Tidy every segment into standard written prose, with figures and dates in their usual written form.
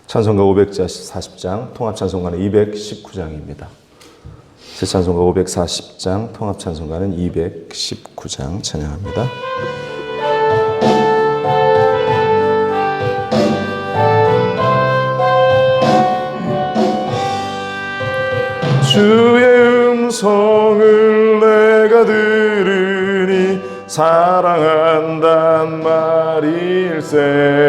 찬송가 540장, 통합찬송가는 219장입니다. 새 찬송가 540장, 통합찬송가는 219장 찬양합니다. 주의 음성을 내가 들으니 사랑한단 말일세.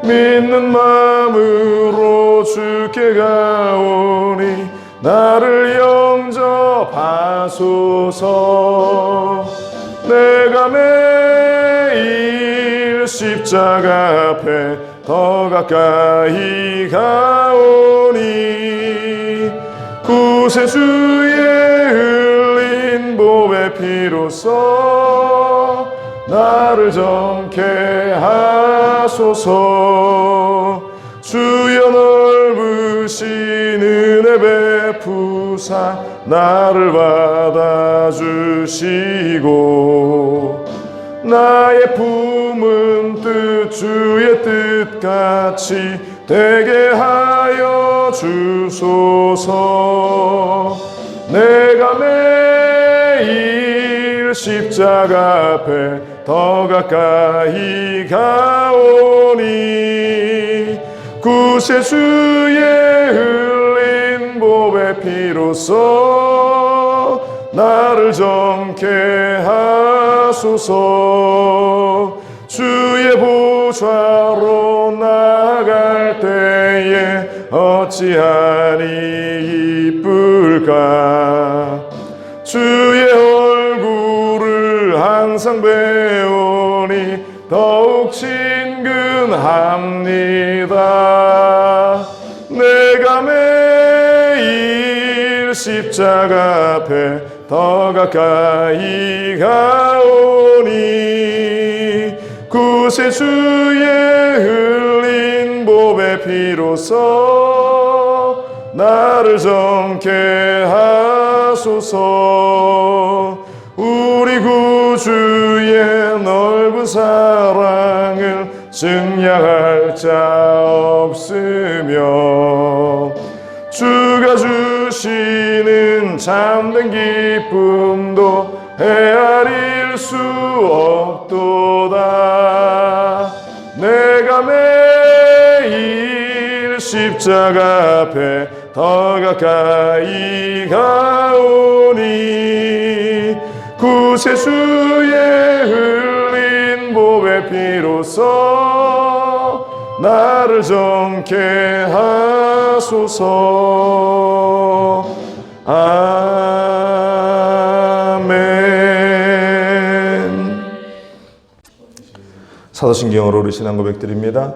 믿는 마음으로 주께 가오니 나를 영접하소서. 내가 매일 십자가 앞에 더 가까이 가오니 구세주의 흘린 보배 피로써 나를 정케 하소서. 주여 넓으신 은혜 베푸사 나를 받아주시고 나의 품은 뜻 주의 뜻같이 되게 하여 주소서. 내가 매일 십자가 앞에 더 가까이 가오니 구세주의 흘린 보배 피로써 나를 정케 하소서. 주의 보좌로 나아갈 때에 어찌하니 이쁠까. 주의 얼굴을 항상 배우니 더욱 친근합니다. 내가 매일 십자가 앞에 더 가까이 가오니 구세주의 흘린 보배 피로써 나를 정케 하소서. 우리 구주의 넓은 사랑을 증량할 자 없으며 주가 주시는 참된 기쁨도 헤아릴 수 없도다. 내가 매일 십자가 앞에 더 가까이 가오니 구세주의 흘린 보배 피로써 나를 정케 하소서. 아멘. 사도신경으로 우리 신앙 고백드립니다.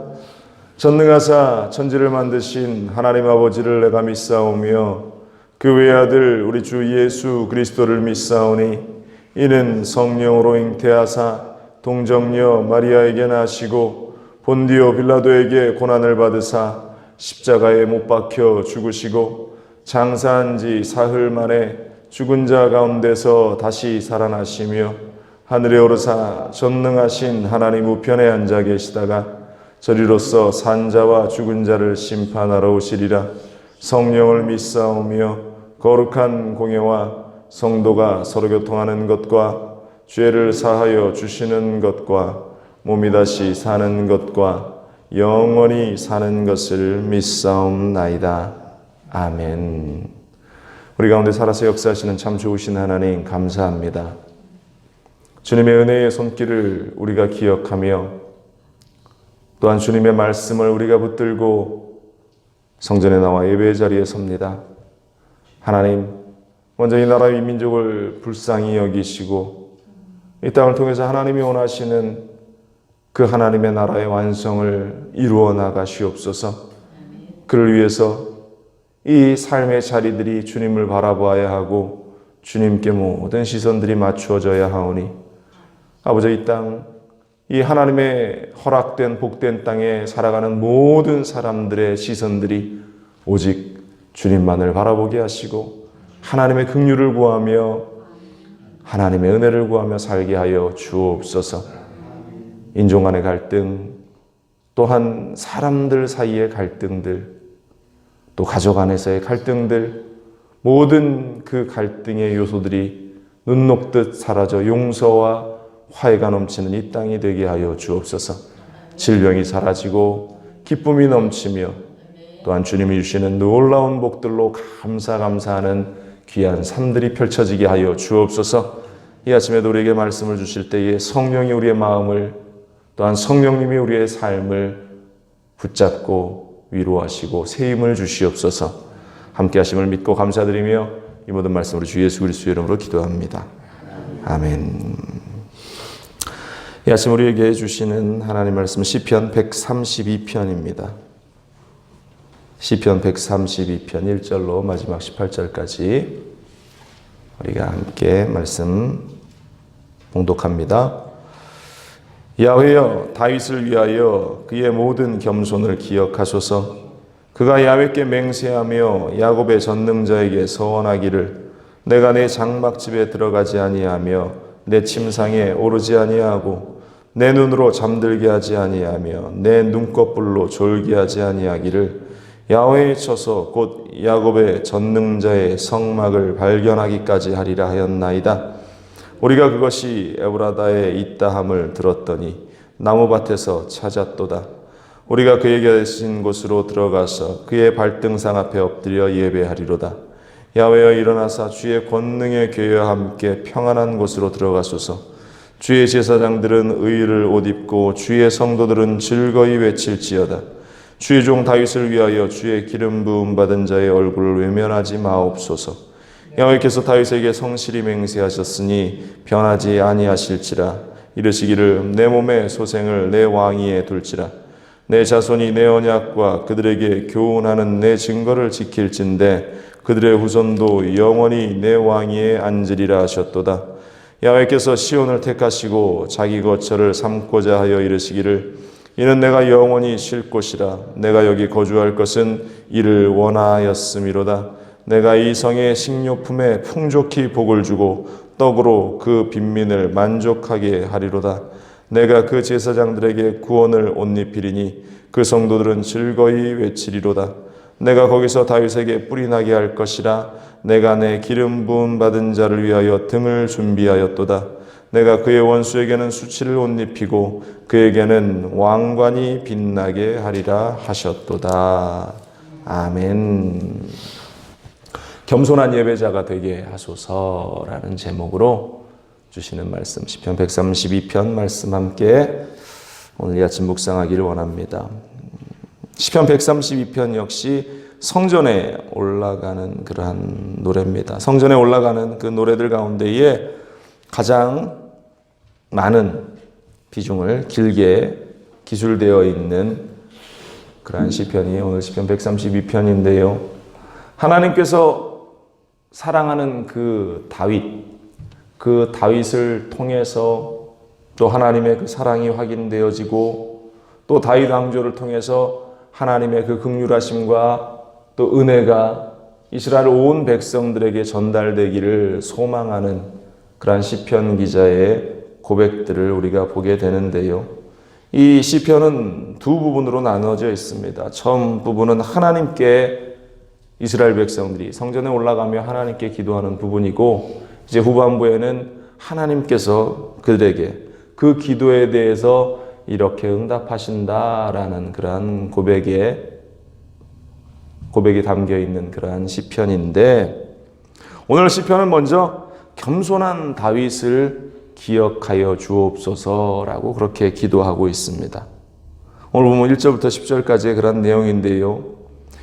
전능하사 천지를 만드신 하나님 아버지를 내가 믿사오며 그 외아들 우리 주 예수 그리스도를 믿사오니 이는 성령으로 잉태하사 동정녀 마리아에게 나시고 본디오 빌라도에게 고난을 받으사 십자가에 못 박혀 죽으시고 장사한 지 사흘 만에 죽은 자 가운데서 다시 살아나시며 하늘에 오르사 전능하신 하나님 우편에 앉아 계시다가 저리로서 산자와 죽은 자를 심판하러 오시리라. 성령을 믿사오며 거룩한 공예와 성도가 서로 교통하는 것과 죄를 사하여 주시는 것과 몸이 다시 사는 것과 영원히 사는 것을 믿사옵나이다. 아멘. 우리 가운데 살아서 역사하시는 참 좋으신 하나님 감사합니다. 주님의 은혜의 손길을 우리가 기억하며 또한 주님의 말씀을 우리가 붙들고 성전에 나와 예배의 자리에 섭니다. 하나님, 먼저 이 나라 이 민족을 불쌍히 여기시고 이 땅을 통해서 하나님이 원하시는 그 하나님의 나라의 완성을 이루어 나가시옵소서. 그를 위해서 이 삶의 자리들이 주님을 바라보아야 하고 주님께 모든 시선들이 맞추어져야 하오니 아버지 이 땅, 이 하나님의 허락된 복된 땅에 살아가는 모든 사람들의 시선들이 오직 주님만을 바라보게 하시고 하나님의 긍휼을 구하며 하나님의 은혜를 구하며 살게 하여 주옵소서. 인종 간의 갈등, 또한 사람들 사이의 갈등들, 또 가족 안에서의 갈등들, 모든 그 갈등의 요소들이 눈 녹듯 사라져 용서와 화해가 넘치는 이 땅이 되게 하여 주옵소서. 질병이 사라지고 기쁨이 넘치며 또한 주님이 주시는 놀라운 복들로 감사하는 귀한 삶들이 펼쳐지게 하여 주옵소서. 이 아침에도 우리에게 말씀을 주실 때에 성령이 우리의 마음을, 또한 성령님이 우리의 삶을 붙잡고 위로하시고 새 힘을 주시옵소서. 함께 하심을 믿고 감사드리며 이 모든 말씀으로 주 예수 그리스도의 이름으로 기도합니다. 아멘. 이 아침 우리에게 주시는 하나님 말씀 시편 132편입니다. 시편 132편 1절로 마지막 18절까지 우리가 함께 말씀 봉독합니다. 야훼여, 다윗을 위하여 그의 모든 겸손을 기억하소서. 그가 야훼께 맹세하며 야곱의 전능자에게 서원하기를 내가 내 장막집에 들어가지 아니하며 내 침상에 오르지 아니하고 내 눈으로 잠들게 하지 아니하며 내 눈꺼풀로 졸게 하지 아니하기를 야훼에 쳐서 곧 야곱의 전능자의 성막을 발견하기까지 하리라 하였나이다. 우리가 그것이 에브라다에 있다함을 들었더니 나무밭에서 찾았도다. 우리가 그에게 계신 곳으로 들어가서 그의 발등상 앞에 엎드려 예배하리로다. 야훼여 일어나사 주의 권능의 교회와 함께 평안한 곳으로 들어가소서. 주의 제사장들은 의를 옷 입고 주의 성도들은 즐거이 외칠지어다. 주의 종 다윗을 위하여 주의 기름 부음 받은 자의 얼굴을 외면하지 마옵소서. 야훼께서 다윗에게 성실히 맹세하셨으니 변하지 아니하실지라. 이르시기를 내 몸에 소생을 내 왕위에 둘지라. 내 자손이 내 언약과 그들에게 교훈하는 내 증거를 지킬진대 그들의 후손도 영원히 내 왕위에 앉으리라 하셨도다. 야훼께서 시온을 택하시고 자기 거처를 삼고자 하여 이르시기를 이는 내가 영원히 쉴 곳이라. 내가 여기 거주할 것은 이를 원하였음이로다. 내가 이 성의 식료품에 풍족히 복을 주고 떡으로 그 빈민을 만족하게 하리로다. 내가 그 제사장들에게 구원을 옷 입히리니 그 성도들은 즐거이 외치리로다. 내가 거기서 다윗에게 뿔이 나게 할 것이라. 내가 내 기름 부음 받은 자를 위하여 등을 준비하였도다. 내가 그의 원수에게는 수치를 옷 입히고 그에게는 왕관이 빛나게 하리라 하셨도다. 아멘. 겸손한 예배자가 되게 하소서라는 제목으로 주시는 말씀 시편 132편 말씀 함께 오늘 이 아침 묵상하기를 원합니다. 시편 132편 역시 성전에 올라가는 그러한 노래입니다. 성전에 올라가는 그 노래들 가운데에 가장 많은 비중을 길게 기술되어 있는 그러한 시편이 오늘 시편 132편인데요. 하나님께서 사랑하는 그 다윗을 통해서 또 하나님의 그 사랑이 확인되어지고 또 다윗 왕조를 통해서 하나님의 그 긍휼하심과 또 은혜가 이스라엘 온 백성들에게 전달되기를 소망하는 그러한 시편 기자의 고백들을 우리가 보게 되는데요. 이 시편은 두 부분으로 나누어져 있습니다. 처음 부분은 하나님께 이스라엘 백성들이 성전에 올라가며 하나님께 기도하는 부분이고 이제 후반부에는 하나님께서 그들에게 그 기도에 대해서 이렇게 응답하신다라는 그러한 고백이 담겨 있는 그러한 시편인데 오늘 시편은 먼저 겸손한 다윗을 기억하여 주옵소서라고 그렇게 기도하고 있습니다. 오늘 보면 1절부터 10절까지의 그런 내용인데요.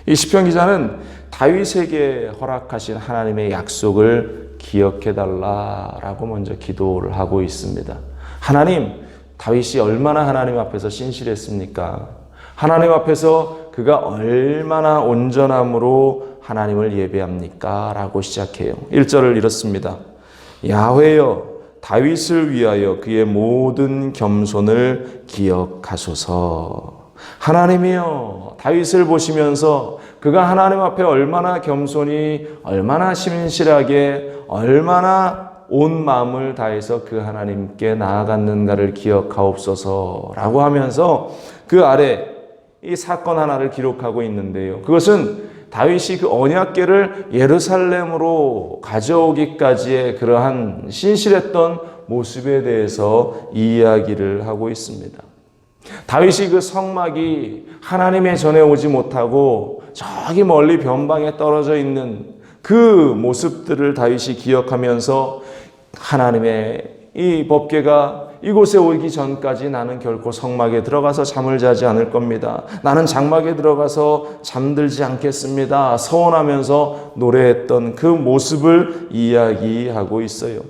이 시편 기자는 다윗에게 허락하신 하나님의 약속을 기억해달라라고 먼저 기도를 하고 있습니다. 하나님, 다윗이 얼마나 하나님 앞에서 신실했습니까? 하나님 앞에서 그가 얼마나 온전함으로 하나님을 예배합니까? 라고 시작해요. 1절을 이렇습니다. 야훼여, 다윗을 위하여 그의 모든 겸손을 기억하소서. 하나님이여, 다윗을 보시면서 그가 하나님 앞에 얼마나 겸손히, 얼마나 신실하게, 얼마나 온 마음을 다해서 그 하나님께 나아갔는가를 기억하옵소서라고 하면서 그 아래 이 사건 하나를 기록하고 있는데요. 그것은 다윗이 그 언약궤를 예루살렘으로 가져오기까지의 그러한 신실했던 모습에 대해서 이야기를 하고 있습니다. 다윗이 그 성막이 하나님의 전에 오지 못하고 저기 멀리 변방에 떨어져 있는 그 모습들을 다윗이 기억하면서 하나님의 이 법궤가 이곳에 오기 전까지 나는 결코 성막에 들어가서 잠을 자지 않을 겁니다. 나는 장막에 들어가서 잠들지 않겠습니다. 서원하면서 노래했던 그 모습을 이야기하고 있어요.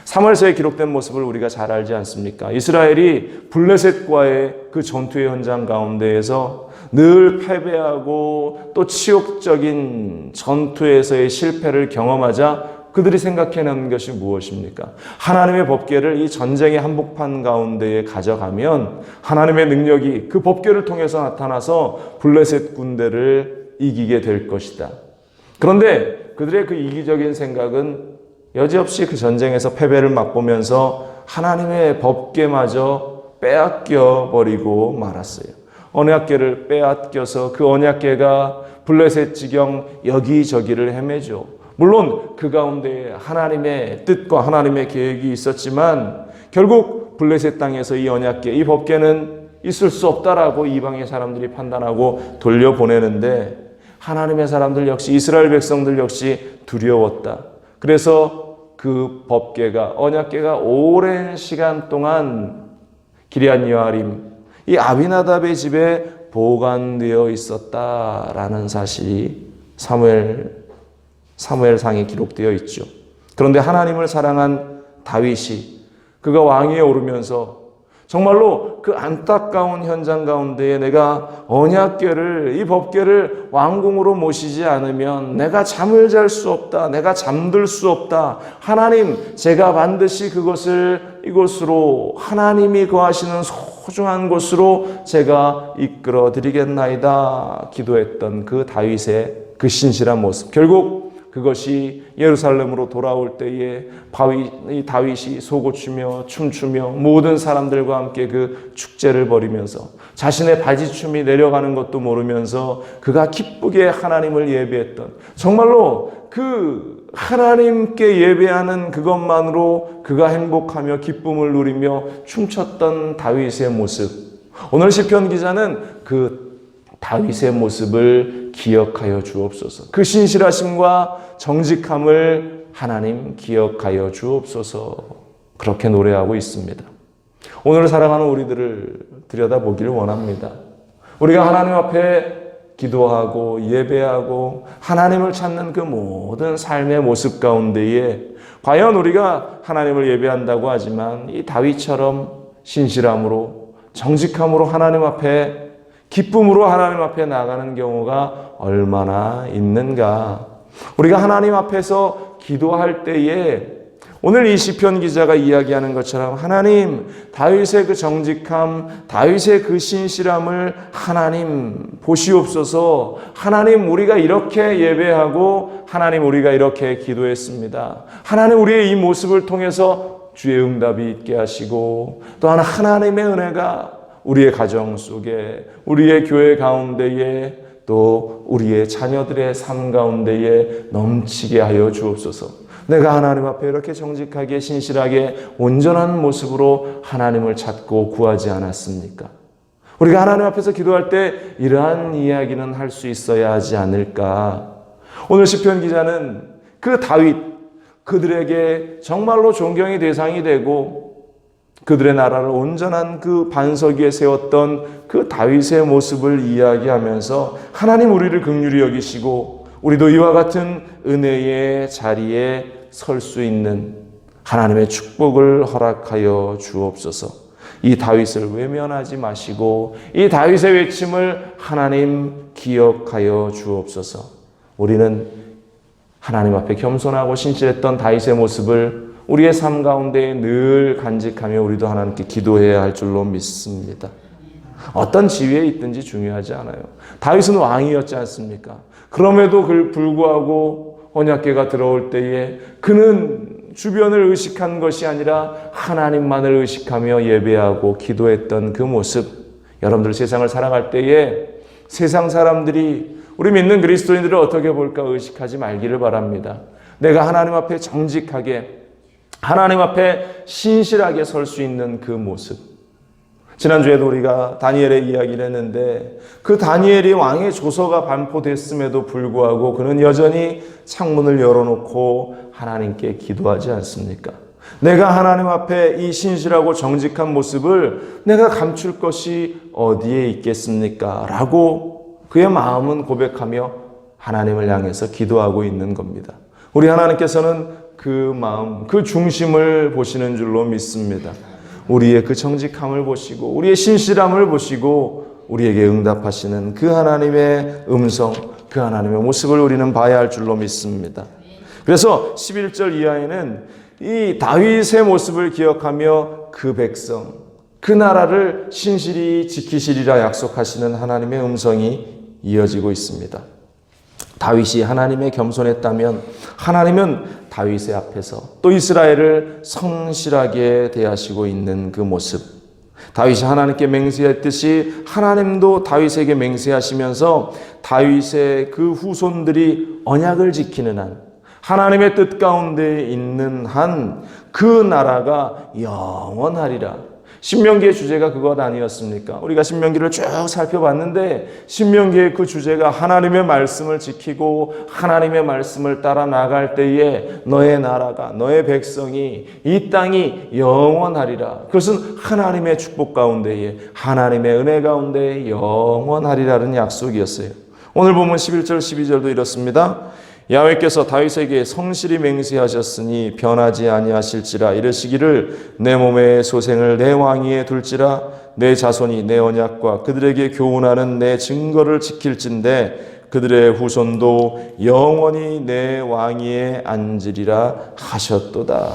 사무엘서에 기록된 모습을 우리가 잘 알지 않습니까? 이스라엘이 블레셋과의 그 전투의 현장 가운데에서 늘 패배하고 또 치욕적인 전투에서의 실패를 경험하자 그들이 생각해낸 것이 무엇입니까? 하나님의 법궤를 이 전쟁의 한복판 가운데에 가져가면 하나님의 능력이 그 법궤를 통해서 나타나서 블레셋 군대를 이기게 될 것이다. 그런데 그들의 그 이기적인 생각은 여지없이 그 전쟁에서 패배를 맛보면서 하나님의 법궤마저 빼앗겨 버리고 말았어요. 언약궤를 빼앗겨서 그 언약궤가 블레셋 지경 여기저기를 헤매죠. 물론 그 가운데 하나님의 뜻과 하나님의 계획이 있었지만 결국 블레셋 땅에서 이 언약궤, 이 법궤는 있을 수 없다라고 이방의 사람들이 판단하고 돌려보내는데 하나님의 사람들 역시 이스라엘 백성들 역시 두려웠다. 그래서 그 법궤가 언약궤가 오랜 시간 동안 기럇 여아림 이 아비나답의 집에 보관되어 있었다라는 사실이 사무엘상에 기록되어 있죠. 그런데 하나님을 사랑한 다윗이 그가 왕위에 오르면서 정말로 그 안타까운 현장 가운데에 내가 언약궤를 이 법궤를 왕궁으로 모시지 않으면 내가 잠을 잘 수 없다. 내가 잠들 수 없다. 하나님 제가 반드시 그것을 이곳으로 하나님이 거하시는 소중한 곳으로 제가 이끌어 드리겠나이다. 기도했던 그 다윗의 그 신실한 모습. 결국 그것이 예루살렘으로 돌아올 때에 다윗이 솟구치며 춤추며 모든 사람들과 함께 그 축제를 벌이면서 자신의 바지춤이 내려가는 것도 모르면서 그가 기쁘게 하나님을 예배했던 정말로 그 하나님께 예배하는 그것만으로 그가 행복하며 기쁨을 누리며 춤췄던 다윗의 모습. 오늘 시편 기자는 그 다윗의 모습을 기억하여 주옵소서. 그 신실하심과 정직함을 하나님 기억하여 주옵소서. 그렇게 노래하고 있습니다. 오늘 사랑하는 우리들을 들여다보기를 원합니다. 우리가 하나님 앞에 기도하고 예배하고 하나님을 찾는 그 모든 삶의 모습 가운데에 과연 우리가 하나님을 예배한다고 하지만 이 다윗처럼 신실함으로 정직함으로 하나님 앞에 기쁨으로 하나님 앞에 나가는 경우가 얼마나 있는가. 우리가 하나님 앞에서 기도할 때에 오늘 이 시편 기자가 이야기하는 것처럼 하나님 다윗의 그 정직함, 다윗의 그 신실함을 하나님 보시옵소서. 하나님 우리가 이렇게 예배하고 하나님 우리가 이렇게 기도했습니다. 하나님 우리의 이 모습을 통해서 주의 응답이 있게 하시고 또한 하나님의 은혜가 우리의 가정 속에 우리의 교회 가운데에 또 우리의 자녀들의 삶 가운데에 넘치게 하여 주옵소서. 내가 하나님 앞에 이렇게 정직하게 신실하게 온전한 모습으로 하나님을 찾고 구하지 않았습니까? 우리가 하나님 앞에서 기도할 때 이러한 이야기는 할 수 있어야 하지 않을까? 오늘 시편 기자는 그 다윗, 그들에게 정말로 존경의 대상이 되고 그들의 나라를 온전한 그 반석 위에 세웠던 그 다윗의 모습을 이야기하면서 하나님 우리를 긍휼히 여기시고 우리도 이와 같은 은혜의 자리에 설 수 있는 하나님의 축복을 허락하여 주옵소서. 이 다윗을 외면하지 마시고 이 다윗의 외침을 하나님 기억하여 주옵소서. 우리는 하나님 앞에 겸손하고 신실했던 다윗의 모습을 우리의 삶 가운데 늘 간직하며 우리도 하나님께 기도해야 할 줄로 믿습니다. 어떤 지위에 있든지 중요하지 않아요. 다윗은 왕이었지 않습니까? 그럼에도 불구하고 언약궤가 들어올 때에 그는 주변을 의식한 것이 아니라 하나님만을 의식하며 예배하고 기도했던 그 모습, 여러분들 세상을 살아갈 때에 세상 사람들이 우리 믿는 그리스도인들을 어떻게 볼까 의식하지 말기를 바랍니다. 내가 하나님 앞에 정직하게, 하나님 앞에 신실하게 설 수 있는 그 모습. 지난주에도 우리가 다니엘의 이야기를 했는데, 그 다니엘이 왕의 조서가 반포됐음에도 불구하고 그는 여전히 창문을 열어놓고 하나님께 기도하지 않습니까? 내가 하나님 앞에 이 신실하고 정직한 모습을 내가 감출 것이 어디에 있겠습니까? 라고 그의 마음은 고백하며 하나님을 향해서 기도하고 있는 겁니다. 우리 하나님께서는 그 마음, 그 중심을 보시는 줄로 믿습니다. 우리의 그 정직함을 보시고 우리의 신실함을 보시고 우리에게 응답하시는 그 하나님의 음성, 그 하나님의 모습을 우리는 봐야 할 줄로 믿습니다. 그래서 11절 이하에는 이 다윗의 모습을 기억하며 그 백성, 그 나라를 신실히 지키시리라 약속하시는 하나님의 음성이 이어지고 있습니다. 다윗이 하나님의 겸손했다면 하나님은 다윗의 앞에서 또 이스라엘을 성실하게 대하시고 있는 그 모습, 다윗이 하나님께 맹세했듯이 하나님도 다윗에게 맹세하시면서 다윗의 그 후손들이 언약을 지키는 한, 하나님의 뜻 가운데 있는 한 그 나라가 영원하리라. 신명기의 주제가 그것 아니었습니까? 우리가 신명기를 쭉 살펴봤는데 신명기의 그 주제가 하나님의 말씀을 지키고 하나님의 말씀을 따라 나갈 때에 너의 나라가, 너의 백성이, 이 땅이 영원하리라. 그것은 하나님의 축복 가운데에, 하나님의 은혜 가운데에 영원하리라는 약속이었어요. 오늘 보면 11절 12절도 이렇습니다. 야훼께서 다윗에게 성실히 맹세하셨으니 변하지 아니하실지라. 이르시기를 내 몸의 소생을 내 왕위에 둘지라. 내 자손이 내 언약과 그들에게 교훈하는 내 증거를 지킬진대 그들의 후손도 영원히 내 왕위에 앉으리라 하셨도다.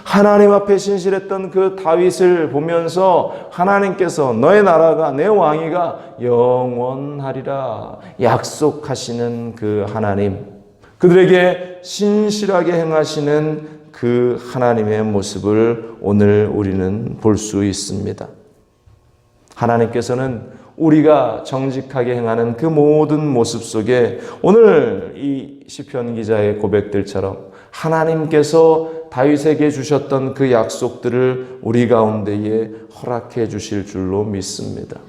하나님 앞에 신실했던 그 다윗을 보면서 하나님께서 너의 나라가, 내 왕위가 영원하리라 약속하시는 그 하나님, 그들에게 신실하게 행하시는 그 하나님의 모습을 오늘 우리는 볼 수 있습니다. 하나님께서는 우리가 정직하게 행하는 그 모든 모습 속에 오늘 이 시편 기자의 고백들처럼 하나님께서 다윗에게 주셨던 그 약속들을 우리 가운데에 허락해 주실 줄로 믿습니다.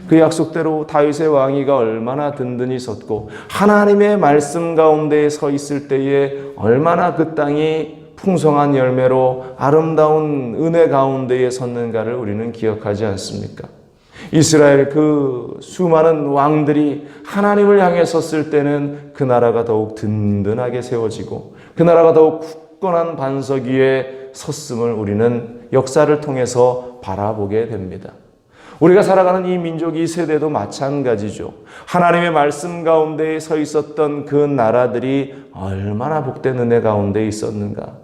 그 약속대로 다윗의 왕위가 얼마나 든든히 섰고 하나님의 말씀 가운데에 서 있을 때에 얼마나 그 땅이 풍성한 열매로 아름다운 은혜 가운데에 섰는가를 우리는 기억하지 않습니까? 이스라엘 그 수많은 왕들이 하나님을 향해 섰을 때는 그 나라가 더욱 든든하게 세워지고 그 나라가 더욱 굳건한 반석 위에 섰음을 우리는 역사를 통해서 바라보게 됩니다. 우리가 살아가는 이 민족, 이 세대도 마찬가지죠. 하나님의 말씀 가운데 서 있었던 그 나라들이 얼마나 복된 은혜 가운데 있었는가.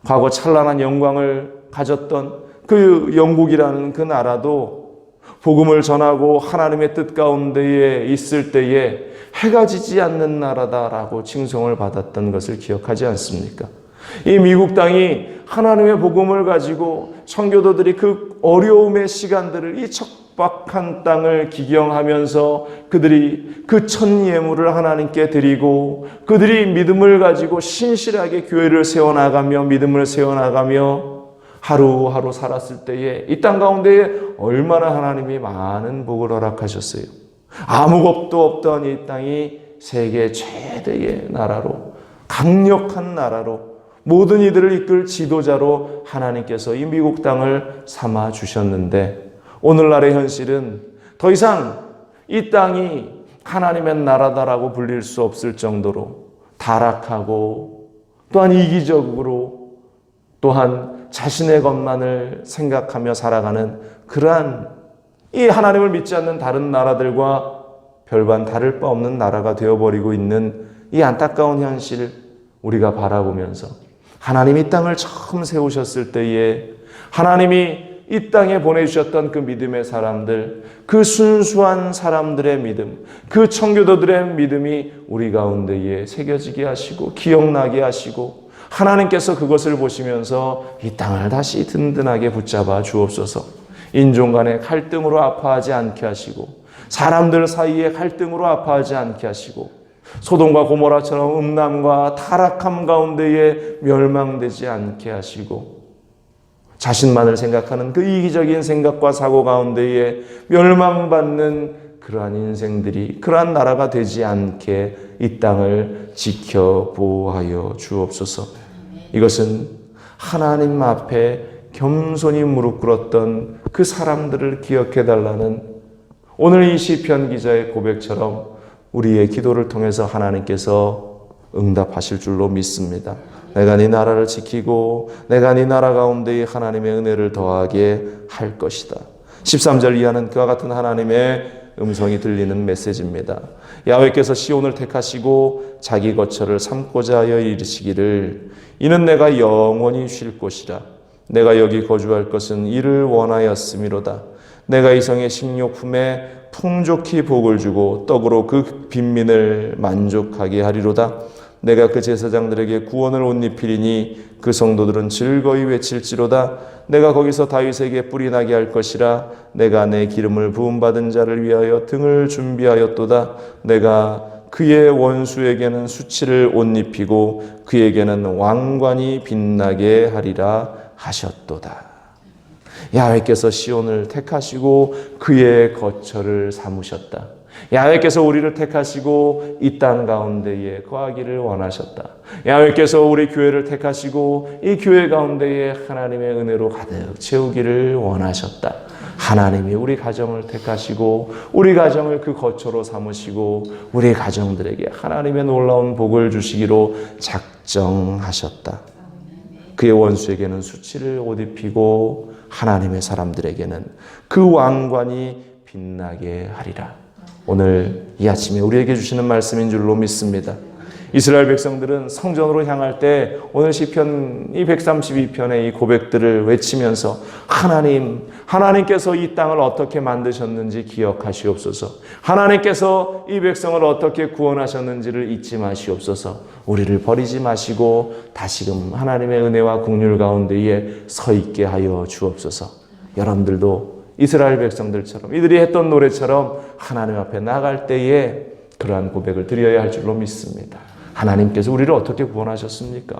과거 찬란한 영광을 가졌던 그 영국이라는 그 나라도 복음을 전하고 하나님의 뜻 가운데에 있을 때에 해가 지지 않는 나라다라고 칭송을 받았던 것을 기억하지 않습니까? 이 미국 땅이 하나님의 복음을 가지고 청교도들이 그 어려움의 시간들을, 이 척박한 땅을 기경하면서 그들이 그 첫 예물을 하나님께 드리고 그들이 믿음을 가지고 신실하게 교회를 세워나가며 믿음을 세워나가며 하루하루 살았을 때에 이 땅 가운데에 얼마나 하나님이 많은 복을 허락하셨어요. 아무 겁도 없던 이 땅이 세계 최대의 나라로, 강력한 나라로, 모든 이들을 이끌 지도자로 하나님께서 이 미국 땅을 삼아 주셨는데 오늘날의 현실은 더 이상 이 땅이 하나님의 나라다라고 불릴 수 없을 정도로 타락하고 또한 이기적으로 또한 자신의 것만을 생각하며 살아가는 그러한 이 하나님을 믿지 않는 다른 나라들과 별반 다를 바 없는 나라가 되어버리고 있는 이 안타까운 현실 우리가 바라보면서 하나님이 이 땅을 처음 세우셨을 때에 하나님이 이 땅에 보내주셨던 그 믿음의 사람들, 그 순수한 사람들의 믿음, 그 청교도들의 믿음이 우리 가운데에 새겨지게 하시고 기억나게 하시고 하나님께서 그것을 보시면서 이 땅을 다시 든든하게 붙잡아 주옵소서. 인종 간의 갈등으로 아파하지 않게 하시고, 사람들 사이에 갈등으로 아파하지 않게 하시고, 소돔과 고모라처럼 음란과 타락함 가운데에 멸망되지 않게 하시고, 자신만을 생각하는 그 이기적인 생각과 사고 가운데에 멸망받는 그러한 인생들이, 그러한 나라가 되지 않게 이 땅을 지켜 보호하여 주옵소서. 이것은 하나님 앞에 겸손히 무릎 꿇었던 그 사람들을 기억해 달라는 오늘 이 시편 기자의 고백처럼 우리의 기도를 통해서 하나님께서 응답하실 줄로 믿습니다. 내가 네 나라를 지키고 내가 네 나라 가운데에 하나님의 은혜를 더하게 할 것이다. 13절 이하는 그와 같은 하나님의 음성이 들리는 메시지입니다. 야훼께서 시온을 택하시고 자기 거처를 삼고자 하여 이르시기를 이는 내가 영원히 쉴 곳이라. 내가 여기 거주할 것은 이를 원하였음이로다. 내가 이 성의 식료품에 풍족히 복을 주고 떡으로 그 빈민을 만족하게 하리로다. 내가 그 제사장들에게 구원을 옷 입히리니 그 성도들은 즐거이 외칠지로다. 내가 거기서 다윗에게 뿔이 나게 할 것이라. 내가 내 기름을 부음받은 자를 위하여 등을 준비하였도다. 내가 그의 원수에게는 수치를 옷 입히고 그에게는 왕관이 빛나게 하리라 하셨도다. 야훼께서 시온을 택하시고 그의 거처를 삼으셨다. 야훼께서 우리를 택하시고 이 땅 가운데에 거하기를 원하셨다. 야훼께서 우리 교회를 택하시고 이 교회 가운데에 하나님의 은혜로 가득 채우기를 원하셨다. 하나님이 우리 가정을 택하시고 우리 가정을 그 거처로 삼으시고 우리 가정들에게 하나님의 놀라운 복을 주시기로 작정하셨다. 그의 원수에게는 수치를 옷 입히고 하나님의 사람들에게는 그 왕관이 빛나게 하리라. 오늘 이 아침에 우리에게 주시는 말씀인 줄로 믿습니다. 이스라엘 백성들은 성전으로 향할 때 오늘 시편 이 132편의 이 고백들을 외치면서 하나님께서 이 땅을 어떻게 만드셨는지 기억하시옵소서. 하나님께서 이 백성을 어떻게 구원하셨는지를 잊지 마시옵소서. 우리를 버리지 마시고 다시금 하나님의 은혜와 긍휼 가운데에 서 있게 하여 주옵소서. 여러분들도 이스라엘 백성들처럼 이들이 했던 노래처럼 하나님 앞에 나갈 때에 그러한 고백을 드려야 할 줄로 믿습니다. 하나님께서 우리를 어떻게 구원하셨습니까?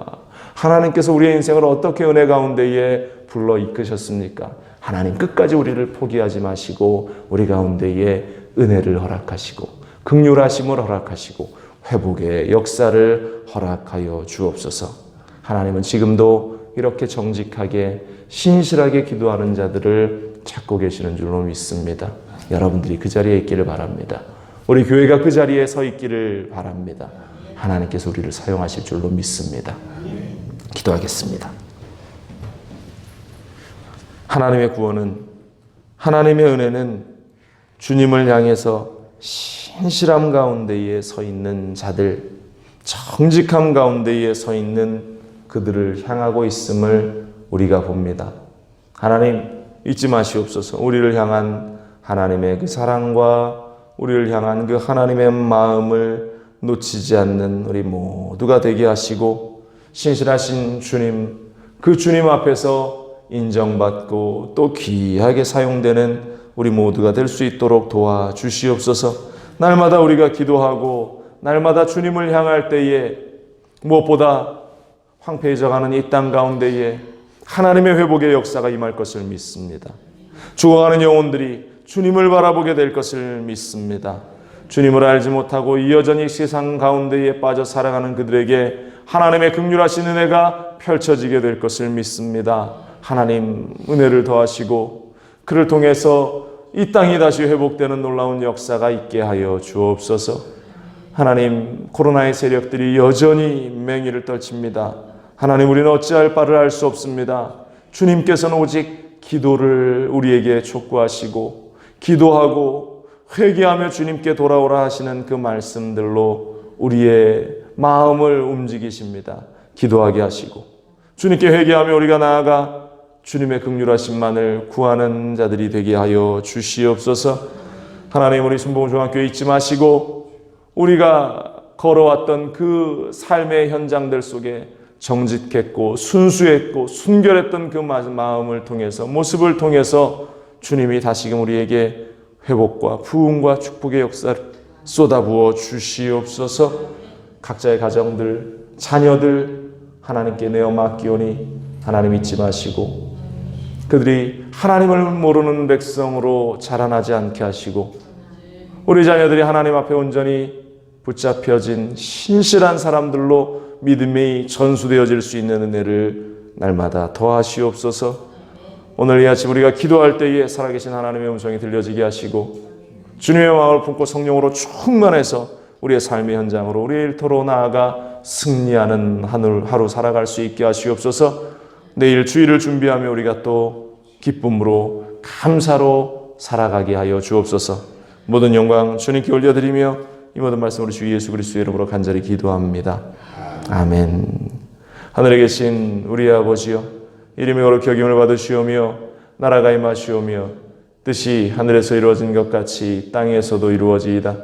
하나님께서 우리의 인생을 어떻게 은혜 가운데에 불러 이끄셨습니까? 하나님 끝까지 우리를 포기하지 마시고 우리 가운데에 은혜를 허락하시고 긍휼하심을 허락하시고 회복의 역사를 허락하여 주옵소서. 하나님은 지금도 이렇게 정직하게 신실하게 기도하는 자들을 찾고 계시는 줄로 믿습니다. 여러분들이 그 자리에 있기를 바랍니다. 우리 교회가 그 자리에 서 있기를 바랍니다. 하나님께서 우리를 사용하실 줄로 믿습니다. 기도하겠습니다. 하나님의 구원은, 하나님의 은혜는 주님을 향해서 신실함 가운데에 서 있는 자들, 정직함 가운데에 서 있는 그들을 향하고 있음을 우리가 봅니다. 하나님 잊지 마시옵소서. 우리를 향한 하나님의 그 사랑과 우리를 향한 그 하나님의 마음을 놓치지 않는 우리 모두가 되게 하시고 신실하신 주님, 그 주님 앞에서 인정받고 또 귀하게 사용되는 우리 모두가 될 수 있도록 도와주시옵소서. 날마다 우리가 기도하고 날마다 주님을 향할 때에 무엇보다 황폐해져가는 이 땅 가운데에 하나님의 회복의 역사가 임할 것을 믿습니다. 죽어가는 영혼들이 주님을 바라보게 될 것을 믿습니다. 주님을 알지 못하고 여전히 세상 가운데에 빠져 살아가는 그들에게 하나님의 긍휼하신 은혜가 펼쳐지게 될 것을 믿습니다. 하나님 은혜를 더하시고 그를 통해서 이 땅이 다시 회복되는 놀라운 역사가 있게 하여 주옵소서. 하나님, 코로나의 세력들이 여전히 맹위를 떨칩니다. 하나님, 우리는 어찌할 바를 알 수 없습니다. 주님께서는 오직 기도를 우리에게 촉구하시고 기도하고 회개하며 주님께 돌아오라 하시는 그 말씀들로 우리의 마음을 움직이십니다. 기도하게 하시고 주님께 회개하며 우리가 나아가 주님의 긍휼하심만을 구하는 자들이 되게 하여 주시옵소서. 하나님, 우리 순복음중앙교회 잊지 마시고 우리가 걸어왔던 그 삶의 현장들 속에 정직했고 순수했고 순결했던 그 마음을 통해서, 모습을 통해서 주님이 다시금 우리에게 회복과 부흥과 축복의 역사를 쏟아부어 주시옵소서. 각자의 가정들, 자녀들 하나님께 내어 맡기오니 하나님 잊지 마시고 그들이 하나님을 모르는 백성으로 자라나지 않게 하시고 우리 자녀들이 하나님 앞에 온전히 붙잡혀진 신실한 사람들로 믿음이 전수되어질 수 있는 은혜를 날마다 더하시옵소서. 오늘 이 아침 우리가 기도할 때에 살아계신 하나님의 음성이 들려지게 하시고 주님의 마음을 품고 성령으로 충만해서 우리의 삶의 현장으로, 우리의 일터로 나아가 승리하는 하루 살아갈 수 있게 하시옵소서. 내일 주일을 준비하며 우리가 또 기쁨으로 감사로 살아가게 하여 주옵소서. 모든 영광 주님께 올려드리며 이 모든 말씀 우리 주 예수 그리스도의 이름으로 간절히 기도합니다. 아멘. 하늘에 계신 우리 아버지여, 이름이 거룩히 여김을 받으시오며 나라가 임하시오며 뜻이 하늘에서 이루어진 것 같이 땅에서도 이루어지이다.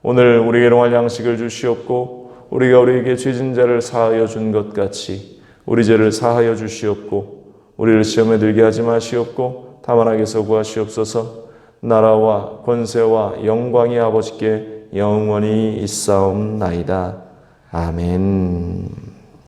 오늘 우리에게 일용할 양식을 주시옵고 우리가 우리에게 죄진 자를 사하여 준 것 같이 우리 죄를 사하여 주시옵고 우리를 시험에 들게 하지 마시옵고 다만 악에서 구하시옵소서. 나라와 권세와 영광이 아버지께 영원히 있사옵나이다. 아멘.